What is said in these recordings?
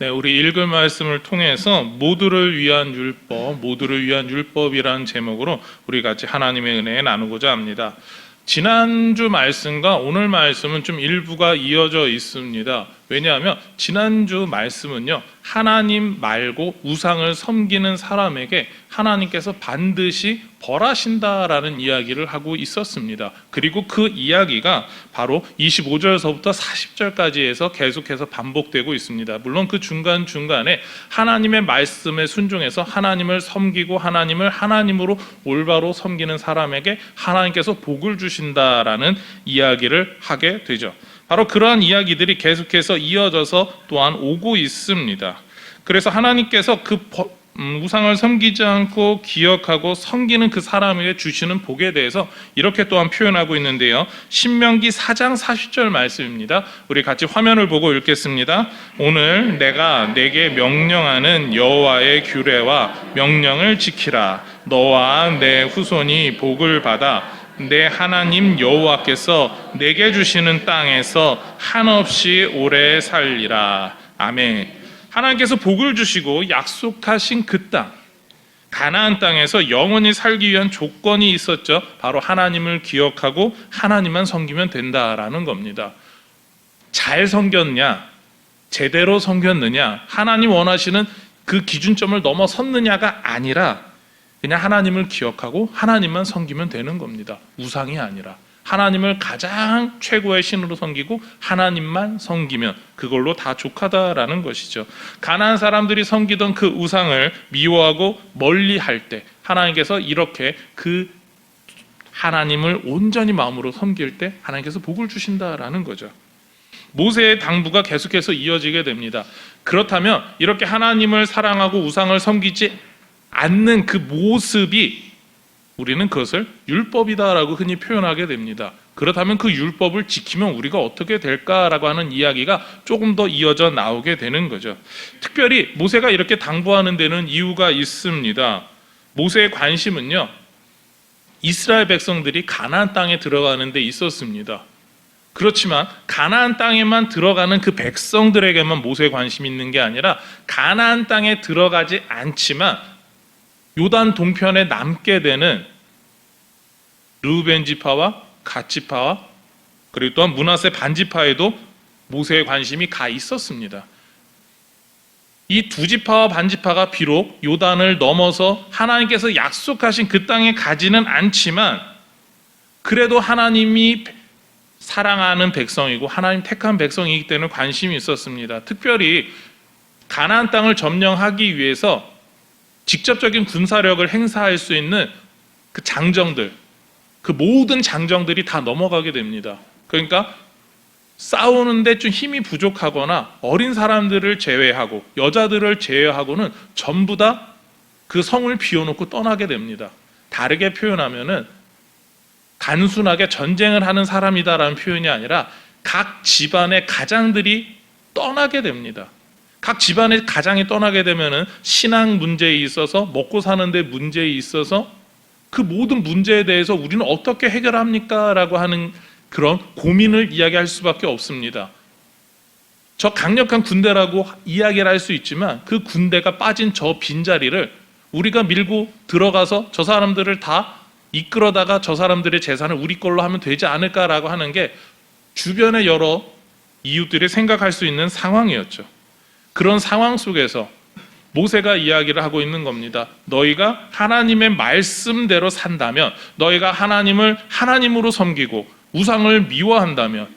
네, 우리 읽을 말씀을 통해서 모두를 위한 율법, 모두를 위한 율법이라는 제목으로 우리 같이 하나님의 은혜 나누고자 합니다. 지난주 말씀과 오늘 말씀은 좀 일부가 이어져 있습니다. 왜냐하면 지난주 말씀은요, 하나님 말고 우상을 섬기는 사람에게 하나님께서 반드시 벌하신다라는 이야기를 하고 있었습니다. 그리고 그 이야기가 바로 25절서부터 40절까지 해서 계속해서 반복되고 있습니다. 물론 그 중간중간에 하나님의 말씀에 순종해서 하나님을 섬기고 하나님을 하나님으로 올바로 섬기는 사람에게 하나님께서 복을 주신다라는 이야기를 하게 되죠. 바로 그러한 이야기들이 계속해서 이어져서 또한 오고 있습니다. 그래서 하나님께서 그 우상을 섬기지 않고 기억하고 섬기는 그 사람에게 주시는 복에 대해서 이렇게 또한 표현하고 있는데요. 신명기 4장 40절 말씀입니다. 우리 같이 화면을 보고 읽겠습니다. 오늘 내가 내게 명령하는 여호와의 규례와 명령을 지키라. 너와 내 후손이 복을 받아 내 하나님 여호와께서 내게 주시는 땅에서 한없이 오래 살리라. 아멘. 하나님께서 복을 주시고 약속하신 그 땅, 가나안 땅에서 영원히 살기 위한 조건이 있었죠. 바로 하나님을 기억하고 하나님만 섬기면 된다라는 겁니다. 잘 섬겼냐, 제대로 섬겼느냐, 하나님 원하시는 그 기준점을 넘어섰느냐가 아니라 그냥 하나님을 기억하고 하나님만 섬기면 되는 겁니다. 우상이 아니라 하나님을 가장 최고의 신으로 섬기고 하나님만 섬기면 그걸로 다 족하다라는 것이죠. 가나안 사람들이 섬기던 그 우상을 미워하고 멀리할 때 하나님께서 이렇게 그 하나님을 온전히 마음으로 섬길 때 하나님께서 복을 주신다라는 거죠. 모세의 당부가 계속해서 이어지게 됩니다. 그렇다면 이렇게 하나님을 사랑하고 우상을 섬기지 않는 그 모습이 우리는 그것을 율법이다라고 흔히 표현하게 됩니다. 그렇다면 그 율법을 지키면 우리가 어떻게 될까라고 하는 이야기가 조금 더 이어져 나오게 되는 거죠. 특별히 모세가 이렇게 당부하는 데는 이유가 있습니다. 모세의 관심은요, 이스라엘 백성들이 가나안 땅에 들어가는 데 있었습니다. 그렇지만 가나안 땅에만 들어가는 그 백성들에게만 모세의 관심이 있는 게 아니라 가나안 땅에 들어가지 않지만 요단 동편에 남게 되는 르우벤 지파와 갓 지파와 그리고 또한 므낫세 반 지파에도 모세의 관심이 가 있었습니다. 이 두 지파와 반 지파가 비록 요단을 넘어서 하나님께서 약속하신 그 땅에 가지는 않지만 그래도 하나님이 사랑하는 백성이고 하나님 택한 백성이기 때문에 관심이 있었습니다. 특별히 가나안 땅을 점령하기 위해서 직접적인 군사력을 행사할 수 있는 그 장정들, 그 모든 장정들이 다 넘어가게 됩니다. 그러니까 싸우는데 좀 힘이 부족하거나 어린 사람들을 제외하고 여자들을 제외하고는 전부 다 그 성을 비워놓고 떠나게 됩니다. 다르게 표현하면은 단순하게 전쟁을 하는 사람이다라는 표현이 아니라 각 집안의 가장들이 떠나게 됩니다. 각 집안의 가장이 떠나게 되면은 신앙 문제에 있어서 먹고 사는데 문제에 있어서 그 모든 문제에 대해서 우리는 어떻게 해결합니까? 라고 하는 그런 고민을 이야기할 수밖에 없습니다. 저 강력한 군대라고 이야기를 할 수 있지만 그 군대가 빠진 저 빈자리를 우리가 밀고 들어가서 저 사람들을 다 이끌어다가 저 사람들의 재산을 우리 걸로 하면 되지 않을까라고 하는 게 주변의 여러 이웃들이 생각할 수 있는 상황이었죠. 그런 상황 속에서 모세가 이야기를 하고 있는 겁니다. 너희가 하나님의 말씀대로 산다면, 너희가 하나님을 하나님으로 섬기고 우상을 미워한다면,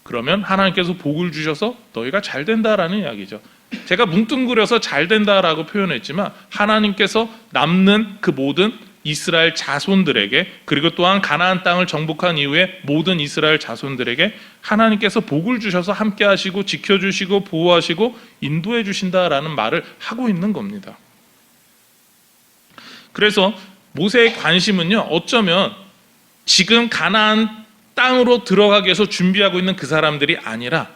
그러면 하나님께서 복을 주셔서 너희가 잘 된다라는 이야기죠. 제가 뭉뚱그려서 잘 된다라고 표현했지만 하나님께서 남는 그 모든 이스라엘 자손들에게, 그리고 또한 가나안 땅을 정복한 이후에 모든 이스라엘 자손들에게 하나님께서 복을 주셔서 함께 하시고 지켜주시고 보호하시고 인도해 주신다라는 말을 하고 있는 겁니다. 그래서 모세의 관심은요, 어쩌면 지금 가나안 땅으로 들어가기 위해서 준비하고 있는 그 사람들이 아니라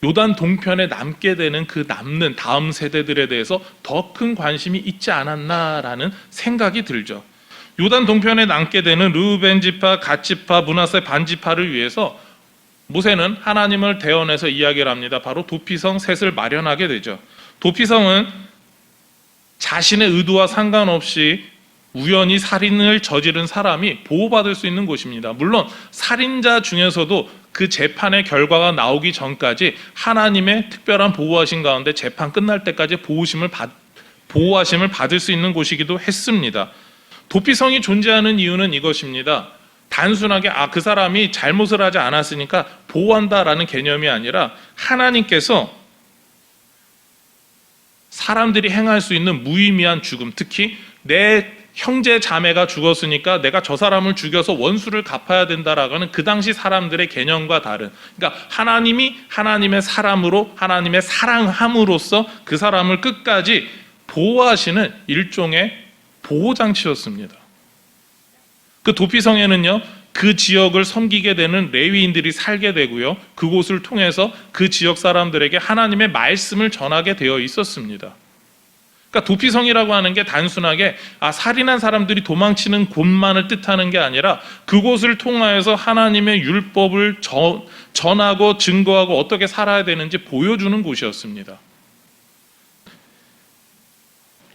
요단 동편에 남게 되는 그 남는 다음 세대들에 대해서 더 큰 관심이 있지 않았나라는 생각이 들죠. 요단 동편에 남게 되는 르우벤 지파, 갓 지파, 므낫세 반 지파를 위해서 모세는 하나님을 대언해서 이야기를 합니다. 바로 도피성 셋을 마련하게 되죠. 도피성은 자신의 의도와 상관없이 우연히 살인을 저지른 사람이 보호받을 수 있는 곳입니다. 물론 살인자 중에서도 그 재판의 결과가 나오기 전까지 하나님의 특별한 보호하신 가운데 재판 끝날 때까지 보호하심을 받을 수 있는 곳이기도 했습니다. 도피성이 존재하는 이유는 이것입니다. 단순하게 그 사람이 잘못을 하지 않았으니까 보호한다라는 개념이 아니라 하나님께서 사람들이 행할 수 있는 무의미한 죽음, 특히 내 형제 자매가 죽었으니까 내가 저 사람을 죽여서 원수를 갚아야 된다라고 하는 그 당시 사람들의 개념과 다른, 그러니까 하나님이 하나님의 사람으로 하나님의 사랑함으로써 그 사람을 끝까지 보호하시는 일종의 보호장치였습니다. 그 도피성에는요, 그 지역을 섬기게 되는 레위인들이 살게 되고요, 그곳을 통해서 그 지역 사람들에게 하나님의 말씀을 전하게 되어 있었습니다. 그러니까 도피성이라고 하는 게 단순하게 살인한 사람들이 도망치는 곳만을 뜻하는 게 아니라 그곳을 통하여서 하나님의 율법을 전하고 증거하고 어떻게 살아야 되는지 보여주는 곳이었습니다.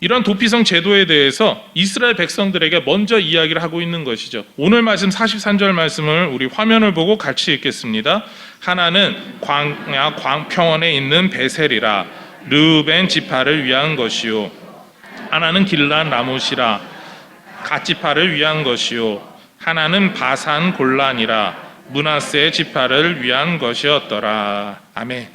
이런 도피성 제도에 대해서 이스라엘 백성들에게 먼저 이야기를 하고 있는 것이죠. 오늘 말씀 43절 말씀을 우리 화면을 보고 같이 읽겠습니다. 하나는 광야 광평원에 있는 베셀이라 르우벤 지파를 위한 것이요, 하나는 길란 라못이라 갓 지파를 위한 것이요, 하나는 바산 골란이라 므낫세 지파를 위한 것이었더라. 아멘.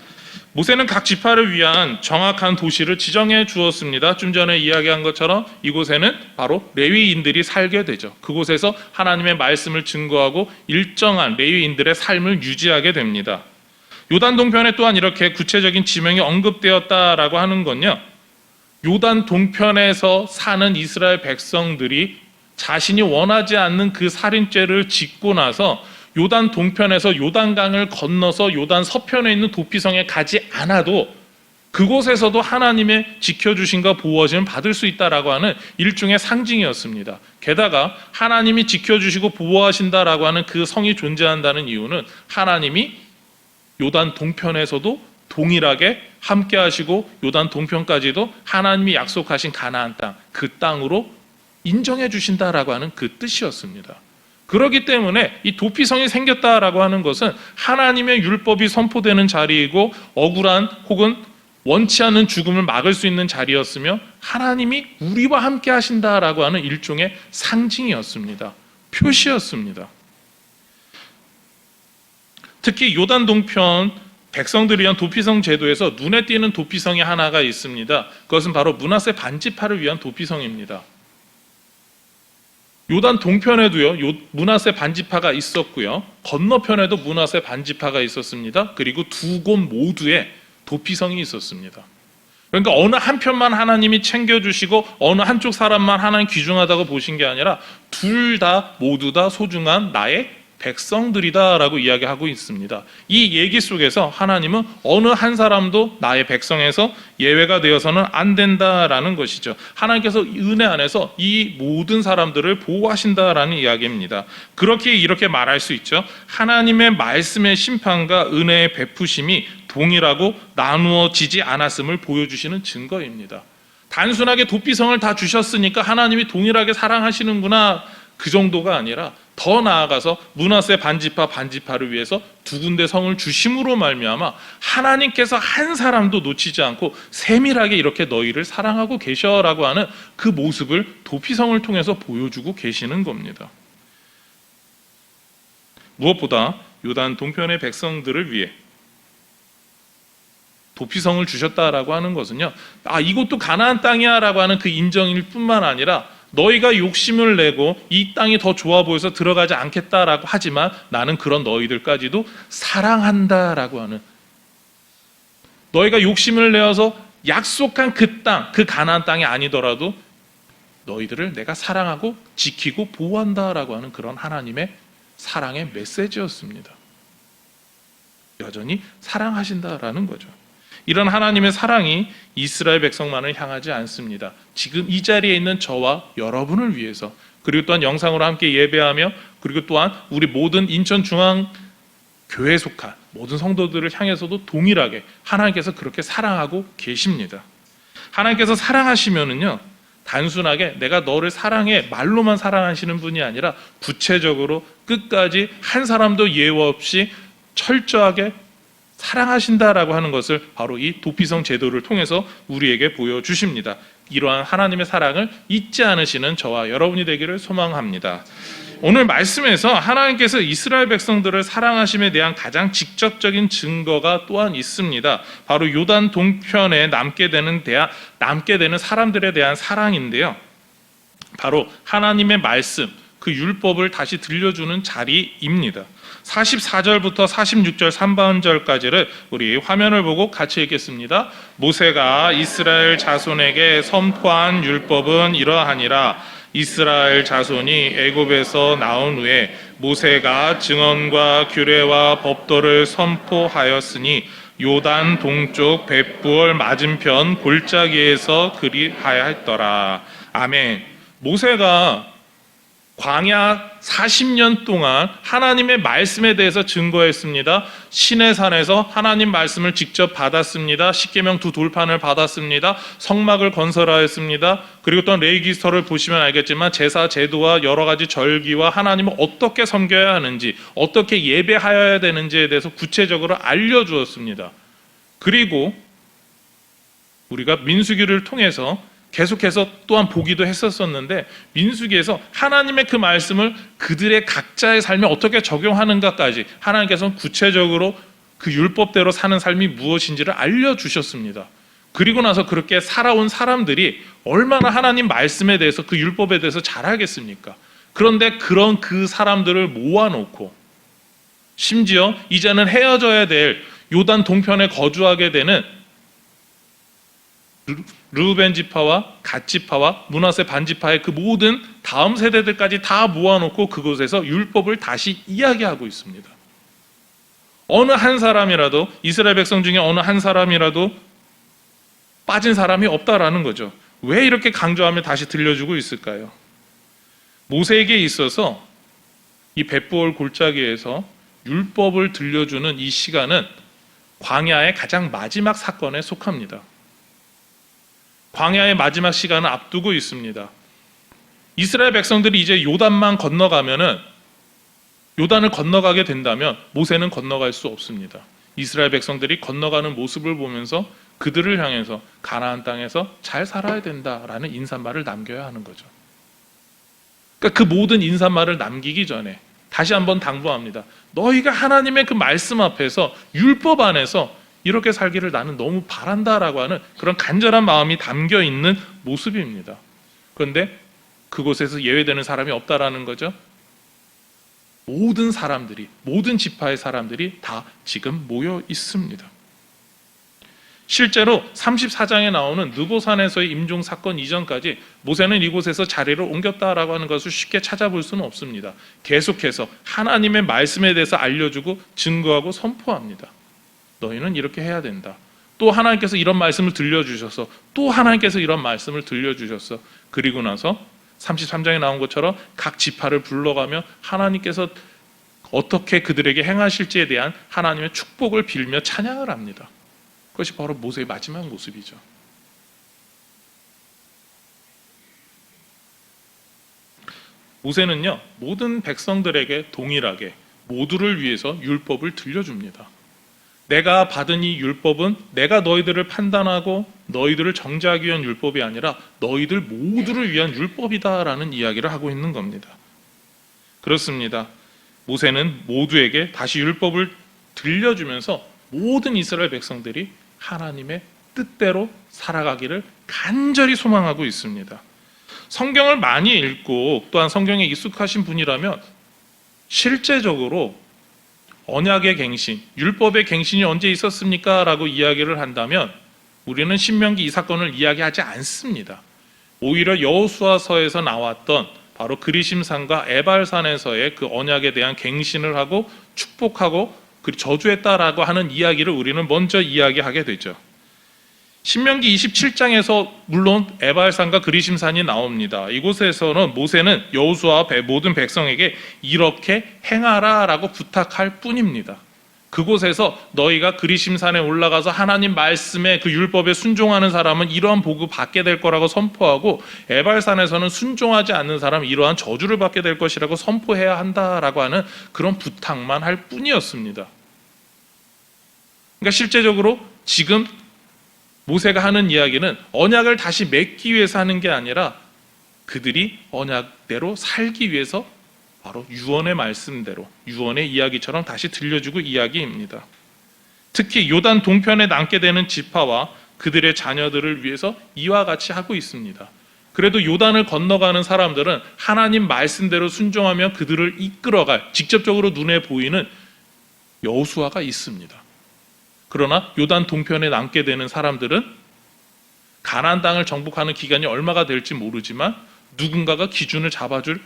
모세는 각 지파를 위한 정확한 도시를 지정해 주었습니다. 좀 전에 이야기한 것처럼 이곳에는 바로 레위인들이 살게 되죠. 그곳에서 하나님의 말씀을 증거하고 일정한 레위인들의 삶을 유지하게 됩니다. 요단 동편에 또한 이렇게 구체적인 지명이 언급되었다라고 하는 건요, 요단 동편에서 사는 이스라엘 백성들이 자신이 원하지 않는 그 살인죄를 짓고 나서 요단 동편에서 요단강을 건너서 요단 서편에 있는 도피성에 가지 않아도 그곳에서도 하나님의 지켜주심과 보호하심을 받을 수 있다라고 하는 일종의 상징이었습니다. 게다가 하나님이 지켜주시고 보호하신다라고 하는 그 성이 존재한다는 이유는 하나님이 요단 동편에서도 동일하게 함께 하시고 요단 동편까지도 하나님이 약속하신 가나안 땅, 그 땅으로 인정해 주신다라고 하는 그 뜻이었습니다. 그렇기 때문에 이 도피성이 생겼다라고 하는 것은 하나님의 율법이 선포되는 자리이고 억울한 혹은 원치 않는 죽음을 막을 수 있는 자리였으며 하나님이 우리와 함께 하신다라고 하는 일종의 상징이었습니다. 표시였습니다. 특히 요단 동편 백성들을 위한 도피성 제도에서 눈에 띄는 도피성이 하나가 있습니다. 그것은 바로 므낫세 반지파를 위한 도피성입니다. 요단 동편에도요, 므낫세 반지파가 있었고요, 건너편에도 므낫세 반지파가 있었습니다. 그리고 두 곳 모두에 도피성이 있었습니다. 그러니까 어느 한편만 하나님이 챙겨주시고 어느 한쪽 사람만 하나님 귀중하다고 보신 게 아니라 둘 다 모두 다 소중한 나의 백성들이다라고 이야기하고 있습니다. 이 얘기 속에서 하나님은 어느 한 사람도 나의 백성에서 예외가 되어서는 안 된다라는 것이죠. 하나님께서 은혜 안에서 이 모든 사람들을 보호하신다라는 이야기입니다. 그렇게 이렇게 말할 수 있죠. 하나님의 말씀의 심판과 은혜의 베푸심이 동일하고 나누어지지 않았음을 보여주시는 증거입니다. 단순하게 도피성을 다 주셨으니까 하나님이 동일하게 사랑하시는구나, 그 정도가 아니라 더 나아가서 므낫세 반지파를 위해서 두 군데 성을 주심으로 말미암아 하나님께서 한 사람도 놓치지 않고 세밀하게 이렇게 너희를 사랑하고 계셔라고 하는 그 모습을 도피성을 통해서 보여주고 계시는 겁니다. 무엇보다 요단 동편의 백성들을 위해 도피성을 주셨다라고 하는 것은요, 이것도 가나안 땅이야 라고 하는 그 인정일 뿐만 아니라 너희가 욕심을 내고 이 땅이 더 좋아 보여서 들어가지 않겠다라고 하지만 나는 그런 너희들까지도 사랑한다라고 하는, 너희가 욕심을 내어서 약속한 그 땅, 그 가나안 땅이 아니더라도 너희들을 내가 사랑하고 지키고 보호한다라고 하는 그런 하나님의 사랑의 메시지였습니다. 여전히 사랑하신다라는 거죠. 이런 하나님의 사랑이 이스라엘 백성만을 향하지 않습니다. 지금 이 자리에 있는 저와 여러분을 위해서, 그리고 또한 영상으로 함께 예배하며, 그리고 또한 우리 모든 인천중앙 교회에 속한 모든 성도들을 향해서도 동일하게 하나님께서 그렇게 사랑하고 계십니다. 하나님께서 사랑하시면은요, 단순하게 내가 너를 사랑해 말로만 사랑하시는 분이 아니라 구체적으로 끝까지 한 사람도 예외 없이 철저하게 사랑하신다라고 하는 것을 바로 이 도피성 제도를 통해서 우리에게 보여주십니다. 이러한 하나님의 사랑을 잊지 않으시는 저와 여러분이 되기를 소망합니다. 오늘 말씀에서 하나님께서 이스라엘 백성들을 사랑하심에 대한 가장 직접적인 증거가 또한 있습니다. 바로 요단 동편에 남게 되는 사람들에 대한 사랑인데요. 바로 하나님의 말씀, 그 율법을 다시 들려주는 자리입니다. 44절부터 46절 3반절까지를 우리 화면을 보고 같이 읽겠습니다. 모세가 이스라엘 자손에게 선포한 율법은 이러하니라. 이스라엘 자손이 애굽에서 나온 후에 모세가 증언과 규례와 법도를 선포하였으니 요단 동쪽 벳부얼 맞은편 골짜기에서 그리하였더라. 아멘. 모세가 광야 40년 동안 하나님의 말씀에 대해서 증거했습니다. 시내산에서 하나님 말씀을 직접 받았습니다. 십계명 두 돌판을 받았습니다. 성막을 건설하였습니다. 그리고 또 레위기서를 보시면 알겠지만 제사 제도와 여러 가지 절기와 하나님을 어떻게 섬겨야 하는지, 어떻게 예배하여야 되는지에 대해서 구체적으로 알려주었습니다. 그리고 우리가 민수기를 통해서 계속해서 또한 보기도 했었었는데, 민수기에서 하나님의 그 말씀을 그들의 각자의 삶에 어떻게 적용하는가까지 하나님께서는 구체적으로 그 율법대로 사는 삶이 무엇인지를 알려주셨습니다. 그리고 나서 그렇게 살아온 사람들이 얼마나 하나님 말씀에 대해서, 그 율법에 대해서 잘 알겠습니까? 그런데 그런 그 사람들을 모아놓고 심지어 이제는 헤어져야 될 요단 동편에 거주하게 되는 르우벤 지파와 갓 지파와 므낫세 반 지파의 그 모든 다음 세대들까지 다 모아놓고 그곳에서 율법을 다시 이야기하고 있습니다. 어느 한 사람이라도, 이스라엘 백성 중에 어느 한 사람이라도 빠진 사람이 없다라는 거죠. 왜 이렇게 강조하며 다시 들려주고 있을까요? 모세에게 있어서 이 벳부얼 골짜기에서 율법을 들려주는 이 시간은 광야의 가장 마지막 사건에 속합니다. 광야의 마지막 시간을 앞두고 있습니다. 이스라엘 백성들이 이제 요단만 건너가면은, 요단을 건너가게 된다면 모세는 건너갈 수 없습니다. 이스라엘 백성들이 건너가는 모습을 보면서 그들을 향해서 가나안 땅에서 잘 살아야 된다라는 인사말을 남겨야 하는 거죠. 그러니까 그 모든 인사말을 남기기 전에 다시 한번 당부합니다. 너희가 하나님의 그 말씀 앞에서, 율법 안에서 이렇게 살기를 나는 너무 바란다라고 하는 그런 간절한 마음이 담겨 있는 모습입니다. 그런데 그곳에서 예외되는 사람이 없다라는 거죠. 모든 사람들이, 모든 지파의 사람들이 다 지금 모여 있습니다. 실제로 34장에 나오는 느보산에서의 임종 사건 이전까지 모세는 이곳에서 자리를 옮겼다라고 하는 것을 쉽게 찾아볼 수는 없습니다. 계속해서 하나님의 말씀에 대해서 알려주고 증거하고 선포합니다. 너희는 이렇게 해야 된다. 또 하나님께서 이런 말씀을 들려주셔서, 또 하나님께서 이런 말씀을 들려주셨어. 그리고 나서 33장에 나온 것처럼 각 지파를 불러가며 하나님께서 어떻게 그들에게 행하실지에 대한 하나님의 축복을 빌며 찬양을 합니다. 그것이 바로 모세의 마지막 모습이죠. 모세는요, 모든 백성들에게 동일하게 모두를 위해서 율법을 들려줍니다. 내가 받은 이 율법은 내가 너희들을 판단하고 너희들을 정죄하기 위한 율법이 아니라 너희들 모두를 위한 율법이다라는 이야기를 하고 있는 겁니다. 그렇습니다. 모세는 모두에게 다시 율법을 들려주면서 모든 이스라엘 백성들이 하나님의 뜻대로 살아가기를 간절히 소망하고 있습니다. 성경을 많이 읽고 또한 성경에 익숙하신 분이라면 실제적으로 언약의 갱신, 율법의 갱신이 언제 있었습니까? 라고 이야기를 한다면 우리는 신명기 이 사건을 이야기하지 않습니다. 오히려 여호수아서에서 나왔던 바로 그리심산과 에발산에서의 그 언약에 대한 갱신을 하고 축복하고 그리고 저주했다라고 하는 이야기를 우리는 먼저 이야기하게 되죠. 신명기 27장에서 물론 에발산과 그리심산이 나옵니다. 이곳에서는 모세는 여호수아와 모든 백성에게 이렇게 행하라라고 부탁할 뿐입니다. 그곳에서 너희가 그리심산에 올라가서 하나님 말씀에 그 율법에 순종하는 사람은 이러한 복을 받게 될 거라고 선포하고, 에발산에서는 순종하지 않는 사람은 이러한 저주를 받게 될 것이라고 선포해야 한다라고 하는 그런 부탁만 할 뿐이었습니다. 그러니까 실제적으로 지금 모세가 하는 이야기는 언약을 다시 맺기 위해서 하는 게 아니라 그들이 언약대로 살기 위해서 바로 유언의 말씀대로, 유언의 이야기처럼 다시 들려주고 이야기입니다. 특히 요단 동편에 남게 되는 지파와 그들의 자녀들을 위해서 이와 같이 하고 있습니다. 그래도 요단을 건너가는 사람들은 하나님 말씀대로 순종하며 그들을 이끌어갈 직접적으로 눈에 보이는 여호수아가 있습니다. 그러나 요단 동편에 남게 되는 사람들은 가나안 땅을 정복하는 기간이 얼마가 될지 모르지만 누군가가 기준을 잡아줄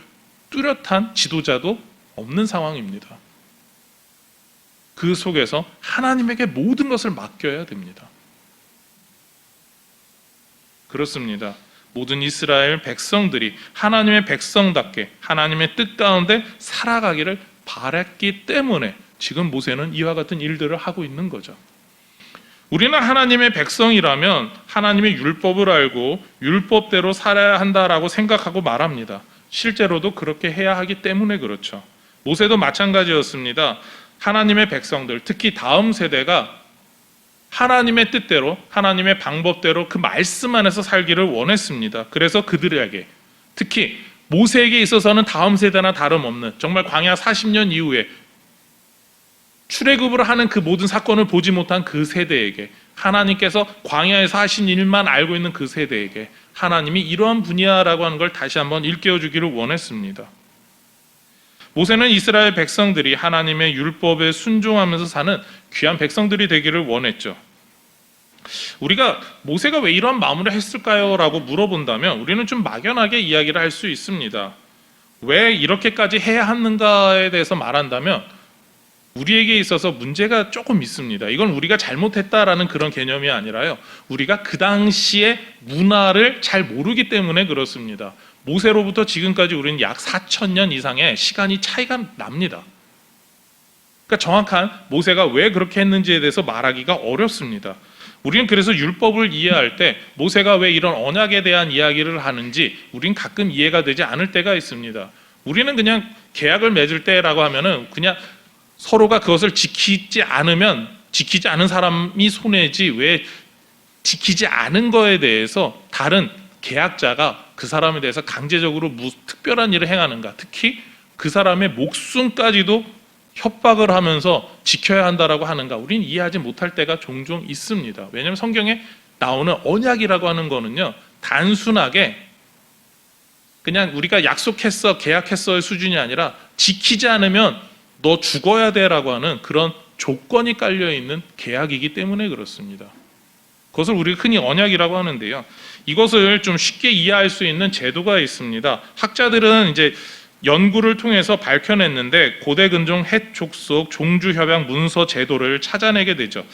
뚜렷한 지도자도 없는 상황입니다. 그 속에서 하나님에게 모든 것을 맡겨야 됩니다. 그렇습니다. 모든 이스라엘 백성들이 하나님의 백성답게 하나님의 뜻 가운데 살아가기를 바랐기 때문에 지금 모세는 이와 같은 일들을 하고 있는 거죠. 우리는 하나님의 백성이라면 하나님의 율법을 알고 율법대로 살아야 한다라고 생각하고 말합니다. 실제로도 그렇게 해야 하기 때문에 그렇죠. 모세도 마찬가지였습니다. 하나님의 백성들, 특히 다음 세대가 하나님의 뜻대로, 하나님의 방법대로 그 말씀 안에서 살기를 원했습니다. 그래서 그들에게, 특히 모세에게 있어서는 다음 세대나 다름없는 정말 광야 40년 이후에 출애굽을 하는 그 모든 사건을 보지 못한 그 세대에게, 하나님께서 광야에서 하신 일만 알고 있는 그 세대에게 하나님이 이러한 분야라고 하는 걸 다시 한번 일깨워 주기를 원했습니다. 모세는 이스라엘 백성들이 하나님의 율법에 순종하면서 사는 귀한 백성들이 되기를 원했죠. 우리가 모세가 왜 이런 마음을 했을까요? 라고 물어본다면 우리는 좀 막연하게 이야기를 할 수 있습니다. 왜 이렇게까지 해야 하는가에 대해서 말한다면 우리에게 있어서 문제가 조금 있습니다. 이건 우리가 잘못했다라는 그런 개념이 아니라요, 우리가 그 당시의 문화를 잘 모르기 때문에 그렇습니다. 모세로부터 지금까지 우리는 약 4,000년 이상의 시간이 차이가 납니다. 그러니까 정확한 모세가 왜 그렇게 했는지에 대해서 말하기가 어렵습니다. 우리는 그래서 율법을 이해할 때 모세가 왜 이런 언약에 대한 이야기를 하는지 우린 가끔 이해가 되지 않을 때가 있습니다. 우리는 그냥 계약을 맺을 때라고 하면은 그냥 서로가 그것을 지키지 않은 사람이 손해지, 왜 지키지 않은 거에 대해서 다른 계약자가 그 사람에 대해서 강제적으로 특별한 일을 행하는가, 특히 그 사람의 목숨까지도 협박을 하면서 지켜야 한다라고 하는가, 우리는 이해하지 못할 때가 종종 있습니다. 왜냐하면 성경에 나오는 언약이라고 하는 거는요, 단순하게 그냥 우리가 약속했어, 계약했어의 수준이 아니라 지키지 않으면 너 죽어야 돼라고 하는 그런 조건이 깔려있는 계약이기 때문에 그렇습니다. 그것을 우리가 흔히 언약이라고 하는데요, 이것을 좀 쉽게 이해할 수 있는 제도가 있습니다. 학자들은 이제 연구를 통해서 밝혀냈는데 고대 근종 헷 족속 종주협약 문서 제도를 찾아내게 되죠.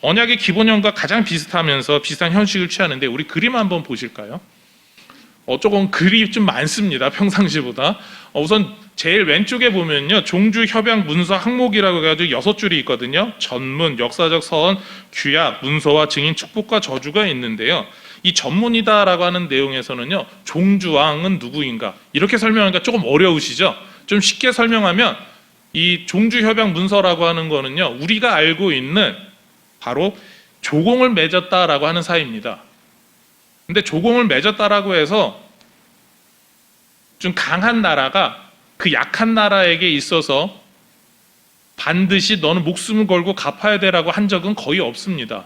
언약의 기본형과 가장 비슷하면서 비슷한 형식을 취하는데, 우리 그림 한번 보실까요? 조금 글이 좀 많습니다, 평상시보다. 우선 제일 왼쪽에 보면요, 종주협약 문서 항목이라고 해가지고 6줄이 있거든요. 전문, 역사적 서원, 규약, 문서와 증인, 축복과 저주가 있는데요, 이 전문이다라고 하는 내용에서는요, 종주왕은 누구인가 이렇게 설명하니까 조금 어려우시죠? 좀 쉽게 설명하면 이 종주협약 문서라고 하는 거는요, 우리가 알고 있는 바로 조공을 맺었다라고 하는 사이입니다. 근데 조공을 맺었다라고 해서 좀 강한 나라가 그 약한 나라에게 있어서 반드시 너는 목숨을 걸고 갚아야 되라고 한 적은 거의 없습니다.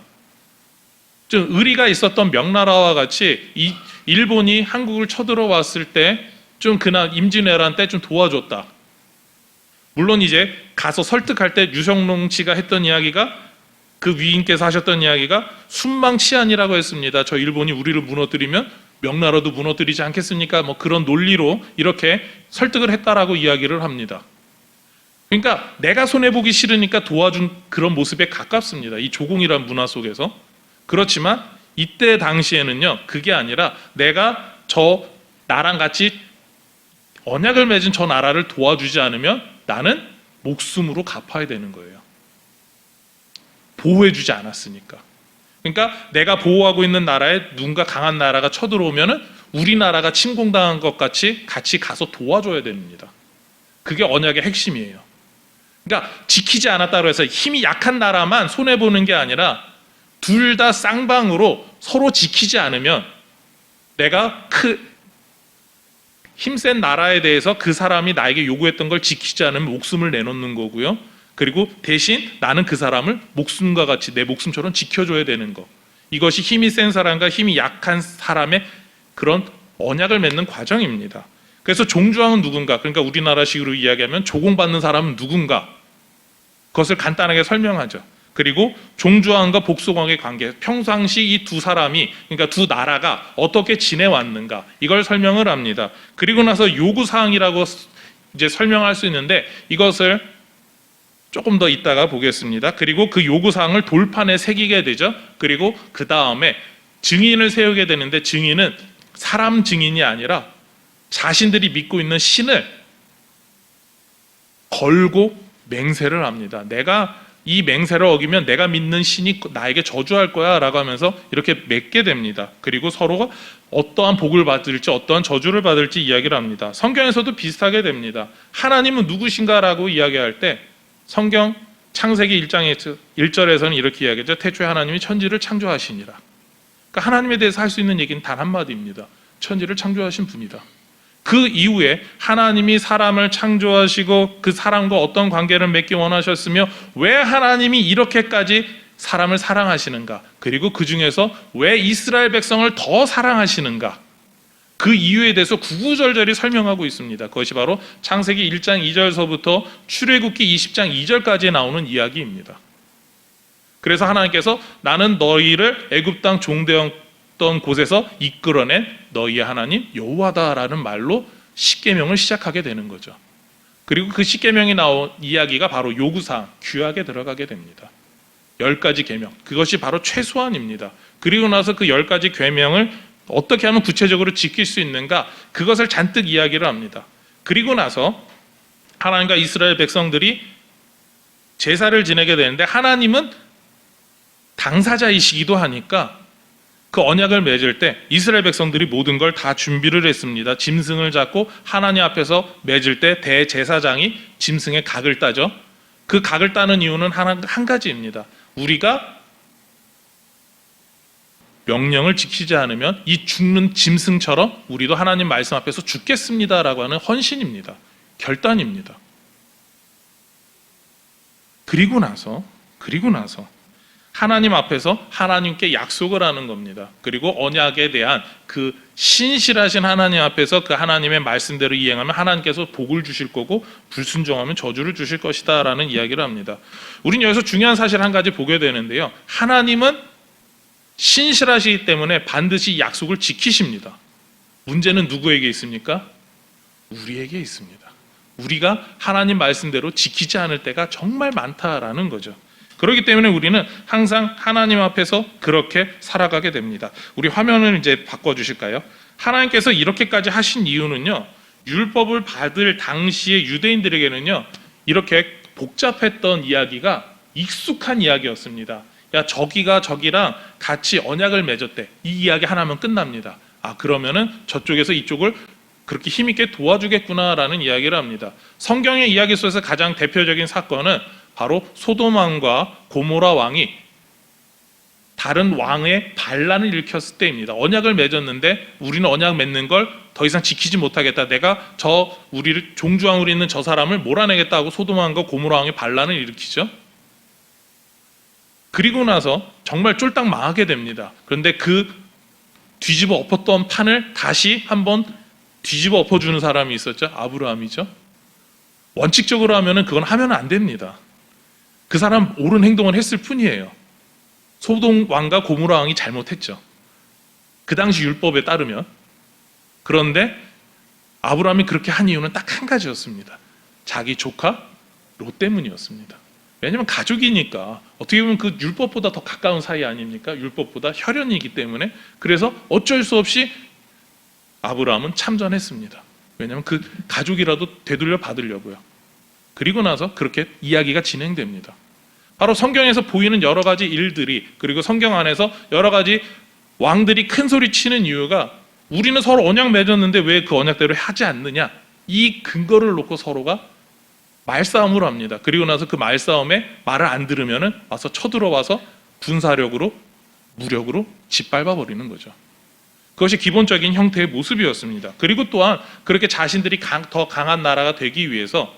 좀 의리가 있었던 명나라와 같이 이 일본이 한국을 쳐들어왔을 때 좀 그날 임진왜란 때 좀 도와줬다. 물론 이제 가서 설득할 때 유성룡 씨가 했던 이야기가, 그 위인께서 하셨던 이야기가 순망치안이라고 했습니다. 저 일본이 우리를 무너뜨리면 명나라도 무너뜨리지 않겠습니까? 뭐 그런 논리로 이렇게 설득을 했다라고 이야기를 합니다. 그러니까 내가 손해보기 싫으니까 도와준 그런 모습에 가깝습니다, 이 조공이란 문화 속에서. 그렇지만 이때 당시에는요, 그게 아니라 내가 저 나랑 같이 언약을 맺은 저 나라를 도와주지 않으면 나는 목숨으로 갚아야 되는 거예요. 보호해주지 않았으니까. 그러니까 내가 보호하고 있는 나라에 누군가 강한 나라가 쳐들어오면은 우리나라가 침공당한 것 같이 가서 도와줘야 됩니다. 그게 언약의 핵심이에요. 그러니까 지키지 않았다고 해서 힘이 약한 나라만 손해보는 게 아니라 둘 다 쌍방으로 서로 지키지 않으면 내가 힘센 나라에 대해서 그 사람이 나에게 요구했던 걸 지키지 않으면 목숨을 내놓는 거고요. 그리고 대신 나는 그 사람을 목숨과 같이 내 목숨처럼 지켜줘야 되는 거. 이것이 힘이 센 사람과 힘이 약한 사람의 그런 언약을 맺는 과정입니다. 그래서 종주왕은 누군가? 그러니까 우리나라식으로 이야기하면 조공받는 사람은 누군가? 그것을 간단하게 설명하죠. 그리고 종주왕과 복수왕의 관계, 평상시 이 두 사람이, 그러니까 두 나라가 어떻게 지내왔는가, 이걸 설명을 합니다. 그리고 나서 요구사항이라고 이제 설명할 수 있는데 이것을 조금 더 이따가 보겠습니다. 그리고 그 요구사항을 돌판에 새기게 되죠. 그리고 그 다음에 증인을 세우게 되는데 증인은 사람 증인이 아니라 자신들이 믿고 있는 신을 걸고 맹세를 합니다. 내가 이 맹세를 어기면 내가 믿는 신이 나에게 저주할 거야 라고 하면서 이렇게 맺게 됩니다. 그리고 서로가 어떠한 복을 받을지 어떠한 저주를 받을지 이야기를 합니다. 성경에서도 비슷하게 됩니다. 하나님은 누구신가 라고 이야기할 때 성경 창세기 1장 1절에서는 이렇게 이야기하죠. 태초에 하나님이 천지를 창조하시니라. 그러니까 하나님에 대해서 할 수 있는 얘기는 단 한마디입니다. 천지를 창조하신 분이다. 그 이후에 하나님이 사람을 창조하시고 그 사람과 어떤 관계를 맺기 원하셨으며 왜 하나님이 이렇게까지 사람을 사랑하시는가, 그리고 그 중에서 왜 이스라엘 백성을 더 사랑하시는가, 그 이유에 대해서 구구절절히 설명하고 있습니다. 그것이 바로 창세기 1장 2절서부터 출애굽기 20장 2절까지 나오는 이야기입니다. 그래서 하나님께서 나는 너희를 애굽 땅 종되었던 곳에서 이끌어낸 너희의 하나님 여호와다라는 말로 십계명을 시작하게 되는 거죠. 그리고 그 십계명이 나온 이야기가 바로 요구사항, 규약에 들어가게 됩니다. 10가지 계명, 그것이 바로 최소한입니다. 그리고 나서 그 10가지 계명을 어떻게 하면 구체적으로 지킬 수 있는가, 그것을 잔뜩 이야기를 합니다. 그리고 나서 하나님과 이스라엘 백성들이 제사를 지내게 되는데 하나님은 당사자이시기도 하니까 그 언약을 맺을 때 이스라엘 백성들이 모든 걸 다 준비를 했습니다. 짐승을 잡고 하나님 앞에서 맺을 때 대제사장이 짐승의 각을 따죠. 그 각을 따는 이유는 한 가지입니다. 우리가 명령을 지키지 않으면 이 죽는 짐승처럼 우리도 하나님 말씀 앞에서 죽겠습니다라고 하는 헌신입니다. 결단입니다. 그리고 나서 하나님 앞에서 하나님께 약속을 하는 겁니다. 그리고 언약에 대한 그 신실하신 하나님 앞에서 그 하나님의 말씀대로 이행하면 하나님께서 복을 주실 거고 불순종하면 저주를 주실 것이다 라는 이야기를 합니다. 우리는 여기서 중요한 사실 한 가지 보게 되는데요. 하나님은 신실하시기 때문에 반드시 약속을 지키십니다. 문제는 누구에게 있습니까? 우리에게 있습니다. 우리가 하나님 말씀대로 지키지 않을 때가 정말 많다라는 거죠. 그렇기 때문에 우리는 항상 하나님 앞에서 그렇게 살아가게 됩니다. 우리 화면을 이제 바꿔주실까요? 하나님께서 이렇게까지 하신 이유는요, 율법을 받을 당시의 유대인들에게는요, 이렇게 복잡했던 이야기가 익숙한 이야기였습니다. 야, 저기가 저기랑 같이 언약을 맺었대. 이 이야기 하나면 끝납니다. 아, 그러면은 저쪽에서 이쪽을 그렇게 힘있게 도와주겠구나라는 이야기를 합니다. 성경의 이야기 속에서 가장 대표적인 사건은 바로 소돔 왕과 고모라 왕이 다른 왕의 반란을 일으켰을 때입니다. 언약을 맺었는데 우리는 언약 맺는 걸 더 이상 지키지 못하겠다. 내가 우리를 종주왕으로 있는 저 사람을 몰아내겠다 하고 소돔 왕과 고모라 왕의 반란을 일으키죠. 그리고 나서 정말 쫄딱 망하게 됩니다. 그런데 그 뒤집어 엎었던 판을 다시 한번 뒤집어 엎어주는 사람이 있었죠. 아브라함이죠. 원칙적으로 하면은 그건 하면 안 됩니다. 그 사람 옳은 행동을 했을 뿐이에요. 소돔 왕과 고모라 왕이 잘못했죠. 그 당시 율법에 따르면. 그런데 아브라함이 그렇게 한 이유는 딱 한 가지였습니다. 자기 조카 롯 때문이었습니다. 왜냐하면 가족이니까 어떻게 보면 그 율법보다 더 가까운 사이 아닙니까? 율법보다 혈연이기 때문에. 그래서 어쩔 수 없이 아브라함은 참전했습니다. 왜냐하면 그 가족이라도 되돌려 받으려고요. 그리고 나서 그렇게 이야기가 진행됩니다. 바로 성경에서 보이는 여러 가지 일들이, 그리고 성경 안에서 여러 가지 왕들이 큰 소리 치는 이유가 우리는 서로 언약 맺었는데 왜 그 언약대로 하지 않느냐, 이 근거를 놓고 서로가 말싸움을 합니다. 그리고 나서 그 말싸움에 말을 안 들으면 와서 쳐들어와서 군사력으로, 무력으로 짓밟아 버리는 거죠. 그것이 기본적인 형태의 모습이었습니다. 그리고 또한 그렇게 자신들이 더 강한 나라가 되기 위해서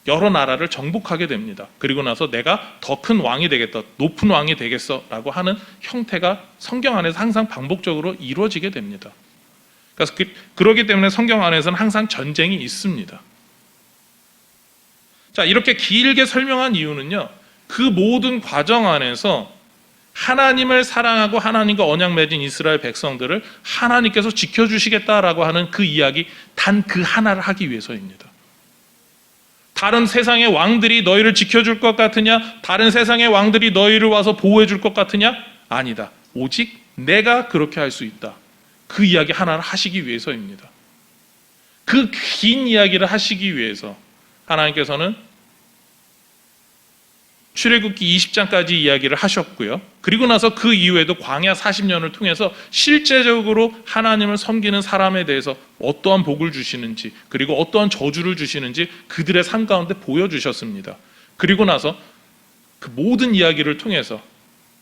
여러 나라를 정복하게 됩니다. 그리고 나서 내가 더 큰 왕이 되겠다, 높은 왕이 되겠어 라고 하는 형태가 성경 안에서 항상 반복적으로 이루어지게 됩니다. 그래서 그러기 때문에 성경 안에서는 항상 전쟁이 있습니다. 자, 이렇게 길게 설명한 이유는요, 그 모든 과정 안에서 하나님을 사랑하고 하나님과 언약 맺은 이스라엘 백성들을 하나님께서 지켜주시겠다라고 하는 그 이야기, 단 그 하나를 하기 위해서입니다. 다른 세상의 왕들이 너희를 지켜줄 것 같으냐? 다른 세상의 왕들이 너희를 와서 보호해 줄 것 같으냐? 아니다. 오직 내가 그렇게 할 수 있다. 그 이야기 하나를 하시기 위해서입니다. 그 긴 이야기를 하시기 위해서 하나님께서는 출애굽기 20장까지 이야기를 하셨고요. 그리고 나서 그 이후에도 광야 40년을 통해서 실제적으로 하나님을 섬기는 사람에 대해서 어떠한 복을 주시는지, 그리고 어떠한 저주를 주시는지 그들의 삶 가운데 보여주셨습니다. 그리고 나서 그 모든 이야기를 통해서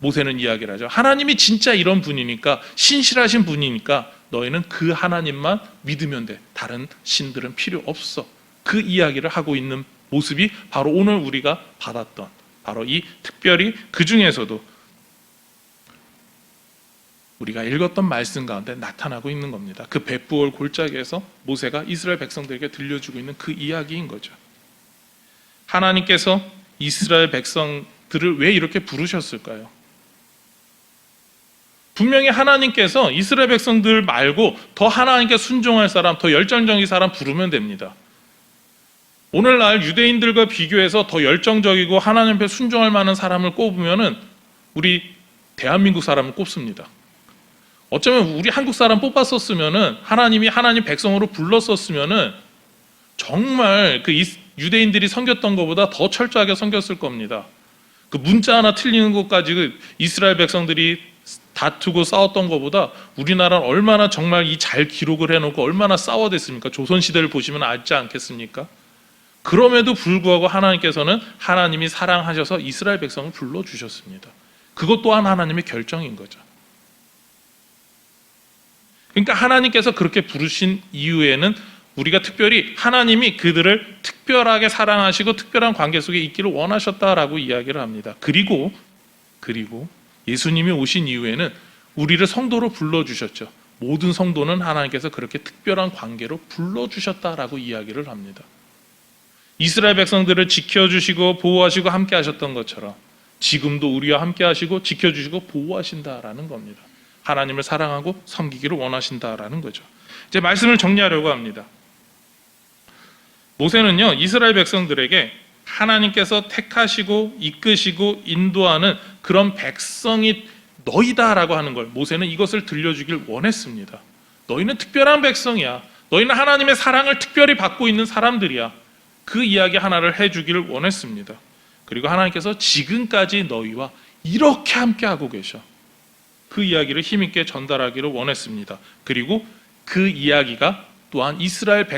모세는 이야기를 하죠. 하나님이 진짜 이런 분이니까, 신실하신 분이니까 너희는 그 하나님만 믿으면 돼. 다른 신들은 필요 없어. 그 이야기를 하고 있는 모습이 바로 오늘 우리가 받았던, 바로 이 특별히 그 중에서도 우리가 읽었던 말씀 가운데 나타나고 있는 겁니다. 그 벳부올 골짜기에서 모세가 이스라엘 백성들에게 들려주고 있는 그 이야기인 거죠. 하나님께서 이스라엘 백성들을 왜 이렇게 부르셨을까요? 분명히 하나님께서 이스라엘 백성들 말고 더 하나님께 순종할 사람, 더 열정적인 사람 부르면 됩니다. 오늘날 유대인들과 비교해서 더 열정적이고 하나님 앞에 순종할 만한 사람을 꼽으면은 우리 대한민국 사람을 꼽습니다. 어쩌면 우리 한국 사람 뽑았었으면은, 하나님이 하나님 백성으로 불렀었으면은 정말 그 유대인들이 섬겼던 것보다 더 철저하게 섬겼을 겁니다. 그 문자 하나 틀리는 것까지 그 이스라엘 백성들이 다투고 싸웠던 것보다 우리나라는 얼마나 정말 이 잘 기록을 해놓고 얼마나 싸워댔습니까? 조선시대를 보시면 알지 않겠습니까? 그럼에도 불구하고 하나님께서는 하나님이 사랑하셔서 이스라엘 백성을 불러주셨습니다. 그것 또한 하나님의 결정인 거죠. 그러니까 하나님께서 그렇게 부르신 이유에는 우리가 특별히 하나님이 그들을 특별하게 사랑하시고 특별한 관계 속에 있기를 원하셨다라고 이야기를 합니다. 그리고 예수님이 오신 이후에는 우리를 성도로 불러주셨죠. 모든 성도는 하나님께서 그렇게 특별한 관계로 불러주셨다라고 이야기를 합니다. 이스라엘 백성들을 지켜주시고 보호하시고 함께 하셨던 것처럼 지금도 우리와 함께 하시고 지켜주시고 보호하신다라는 겁니다. 하나님을 사랑하고 섬기기를 원하신다라는 거죠. 이제 말씀을 정리하려고 합니다. 모세는요, 이스라엘 백성들에게 하나님께서 택하시고 이끄시고 인도하는 그런 백성이 너희다라고 하는 걸, 모세는 이것을 들려주길 원했습니다. 너희는 특별한 백성이야. 너희는 하나님의 사랑을 특별히 받고 있는 사람들이야. 그 이야기 하나를 해주기를 원했습니다. 그리고 하나님께서 지금까지 너희와 이렇게 함께하고 계셔. 그 이야기를 힘있게 전달하기를 원했습니다. 그리고 그 이야기가 또한 이스라엘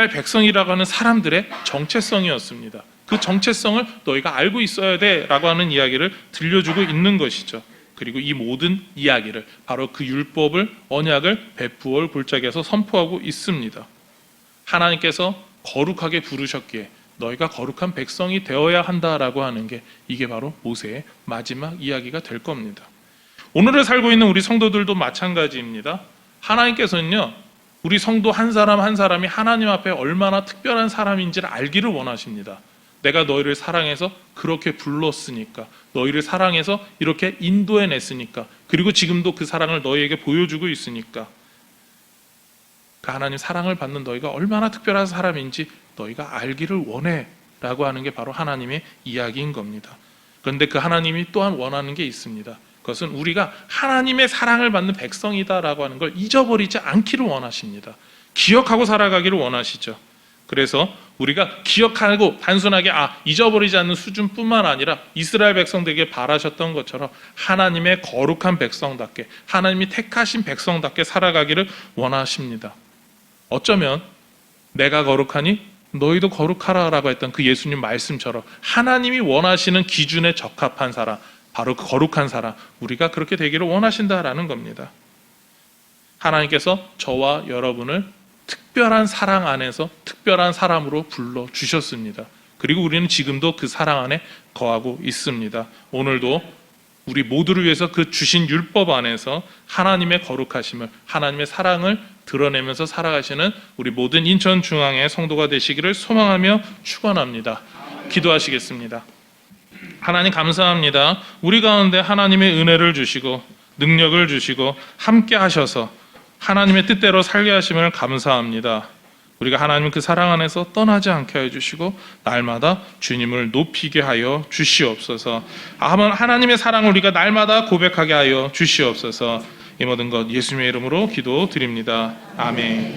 백성이라고 하는 사람들의 정체성이었습니다. 그 정체성을 너희가 알고 있어야 돼라고 하는 이야기를 들려주고 있는 것이죠. 그리고 이 모든 이야기를, 바로 그 율법을, 언약을 벳부올 골짜기에서 선포하고 있습니다. 하나님께서 거룩하게 부르셨기에 너희가 거룩한 백성이 되어야 한다라고 하는 게, 이게 바로 모세의 마지막 이야기가 될 겁니다. 오늘을 살고 있는 우리 성도들도 마찬가지입니다. 하나님께서는요, 우리 성도 한 사람 한 사람이 하나님 앞에 얼마나 특별한 사람인지를 알기를 원하십니다. 내가 너희를 사랑해서 그렇게 불렀으니까, 너희를 사랑해서 이렇게 인도해냈으니까, 그리고 지금도 그 사랑을 너희에게 보여주고 있으니까, 그 하나님 사랑을 받는 너희가 얼마나 특별한 사람인지 너희가 알기를 원해 라고 하는 게 바로 하나님의 이야기인 겁니다. 그런데 그 하나님이 또한 원하는 게 있습니다. 그것은 우리가 하나님의 사랑을 받는 백성이다라고 하는 걸 잊어버리지 않기를 원하십니다. 기억하고 살아가기를 원하시죠. 그래서 우리가 기억하고 단순하게 잊어버리지 않는 수준뿐만 아니라 이스라엘 백성들에게 바라셨던 것처럼 하나님의 거룩한 백성답게, 하나님이 택하신 백성답게 살아가기를 원하십니다. 어쩌면 내가 거룩하니 너희도 거룩하라라고 했던 그 예수님 말씀처럼 하나님이 원하시는 기준에 적합한 사람, 바로 그 거룩한 사람, 우리가 그렇게 되기를 원하신다라는 겁니다. 하나님께서 저와 여러분을 특별한 사랑 안에서 특별한 사람으로 불러주셨습니다. 그리고 우리는 지금도 그 사랑 안에 거하고 있습니다. 오늘도 우리 모두를 위해서 그 주신 율법 안에서 하나님의 거룩하심을, 하나님의 사랑을 드러내면서 살아가시는 우리 모든 인천중앙의 성도가 되시기를 소망하며 축원합니다. 기도하시겠습니다. 하나님 감사합니다. 우리 가운데 하나님의 은혜를 주시고 능력을 주시고 함께 하셔서 하나님의 뜻대로 살게 하심을 감사합니다. 우리가 하나님 그 사랑 안에서 떠나지 않게 해주시고 날마다 주님을 높이게 하여 주시옵소서. 하나님의 사랑을 우리가 날마다 고백하게 하여 주시옵소서. 이 모든 것 예수님의 이름으로 기도드립니다. 아멘.